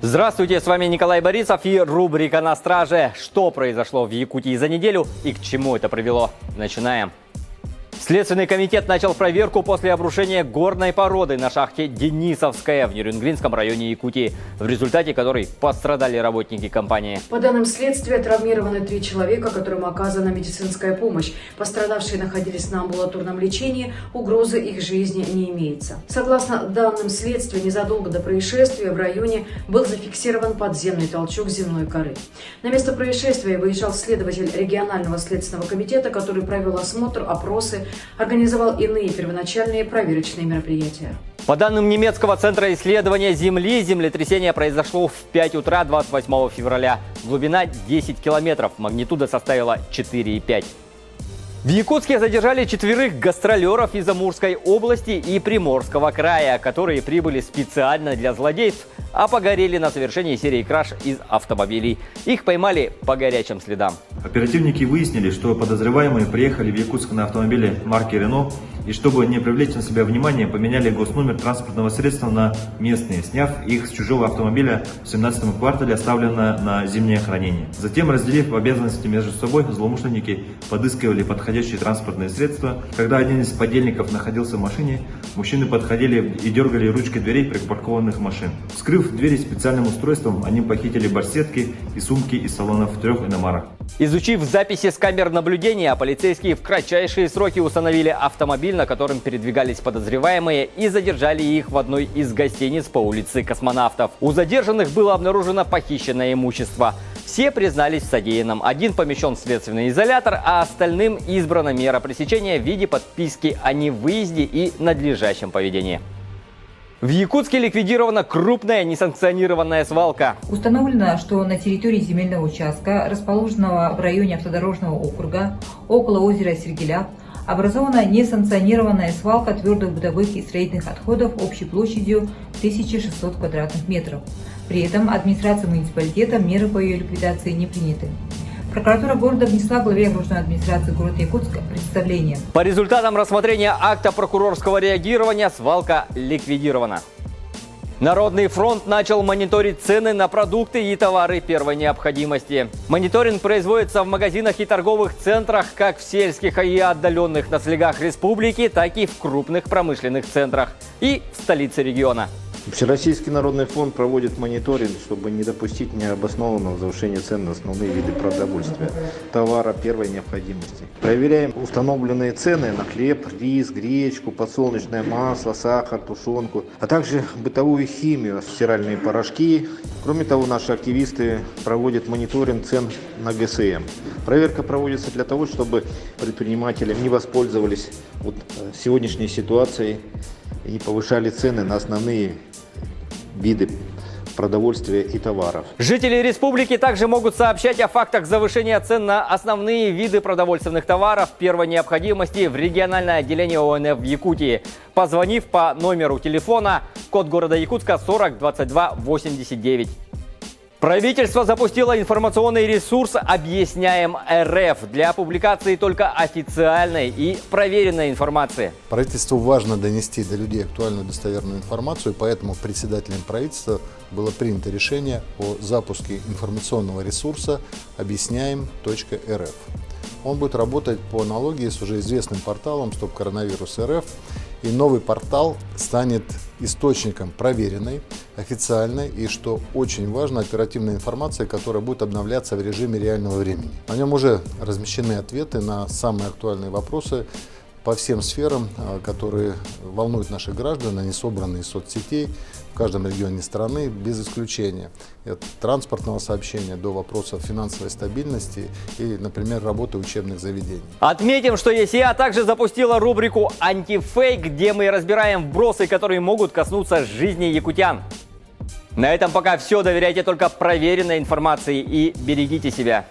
Здравствуйте, с вами Николай Борисов и рубрика «На страже». Что произошло в Якутии за неделю и к чему это привело? Начинаем. Следственный комитет начал проверку после обрушения горной породы на шахте Денисовская в Нерюнгринском районе Якутии, в результате которой пострадали работники компании. По данным следствия, травмированы 3 человека, которым оказана медицинская помощь. Пострадавшие находились на амбулаторном лечении, угрозы их жизни не имеется. Согласно данным следствия, незадолго до происшествия в районе был зафиксирован подземный толчок земной коры. На место происшествия выезжал следователь регионального следственного комитета, который провел осмотр, опросы, организовал иные первоначальные проверочные мероприятия. По данным немецкого центра исследования Земли, землетрясение произошло в 5 утра 28 февраля. Глубина 10 километров, магнитуда составила 4,5. В Якутске задержали 4 гастролеров из Амурской области и Приморского края, которые прибыли специально для злодейств, а погорели на совершении серии краж из автомобилей. Их поймали по горячим следам. Оперативники выяснили, что подозреваемые приехали в Якутск на автомобиле марки «Рено» и, чтобы не привлечь на себя внимание, поменяли госномер транспортного средства на местный, сняв их с чужого автомобиля в 17-м квартале, оставленного на зимнее хранение. Затем, разделив обязанности между собой, злоумышленники подыскивали подходящие транспортные средства. Когда один из подельников находился в машине, мужчины подходили и дергали ручкой дверей припаркованных машин. Вскрыв двери специальным устройством, они похитили барсетки и сумки из салонов 3 иномарок. Изучив записи с камер наблюдения, полицейские в кратчайшие сроки установили автомобиль, на котором передвигались подозреваемые, и задержали их в одной из гостиниц по улице Космонавтов. У задержанных было обнаружено похищенное имущество. Все признались в содеянном. Один помещен в следственный изолятор, а остальным избрана мера пресечения в виде подписки о невыезде и надлежащем поведении. В Якутске ликвидирована крупная несанкционированная свалка. Установлено, что на территории земельного участка, расположенного в районе автодорожного округа, около озера Сергеляк, образована несанкционированная свалка твердых бытовых и строительных отходов общей площадью 1600 квадратных метров. При этом администрацией муниципалитета меры по ее ликвидации не приняты. Прокуратура города внесла главе окружной администрации города Якутска представление. По результатам рассмотрения акта прокурорского реагирования свалка ликвидирована. Народный фронт начал мониторить цены на продукты и товары первой необходимости. Мониторинг производится в магазинах и торговых центрах как в сельских и отдаленных наслегах республики, так и в крупных промышленных центрах и в столице региона. Всероссийский народный фонд проводит мониторинг, чтобы не допустить необоснованного завышения цен на основные виды продовольствия, товара первой необходимости. Проверяем установленные цены на хлеб, рис, гречку, подсолнечное масло, сахар, тушенку, а также бытовую химию, стиральные порошки. Кроме того, наши активисты проводят мониторинг цен на ГСМ. Проверка проводится для того, чтобы предприниматели не воспользовались сегодняшней ситуацией и не повышали цены на основные виды продовольствия и товаров. Жители республики также могут сообщать о фактах завышения цен на основные виды продовольственных товаров первой необходимости в региональное отделение ОНФ в Якутии, позвонив по номеру телефона код города Якутска 40 22 89. Правительство запустило информационный ресурс «Объясняем РФ» для публикации только официальной и проверенной информации. Правительству важно донести до людей актуальную достоверную информацию, поэтому председателем правительства было принято решение о запуске информационного ресурса «Объясняем.рф». Он будет работать по аналогии с уже известным порталом «Стоп коронавирус РФ», и новый портал станет источником проверенной, официальной и, что очень важно, оперативной информации, которая будет обновляться в режиме реального времени. На нем уже размещены ответы на самые актуальные вопросы по всем сферам, которые волнуют наших граждан. Они собраны из соцсетей в каждом регионе страны, без исключения. От транспортного сообщения до вопросов финансовой стабильности и, например, работы учебных заведений. Отметим, что ЕСИА также запустила рубрику «Антифейк», где мы разбираем вбросы, которые могут коснуться жизни якутян. На этом пока все. Доверяйте только проверенной информации и берегите себя.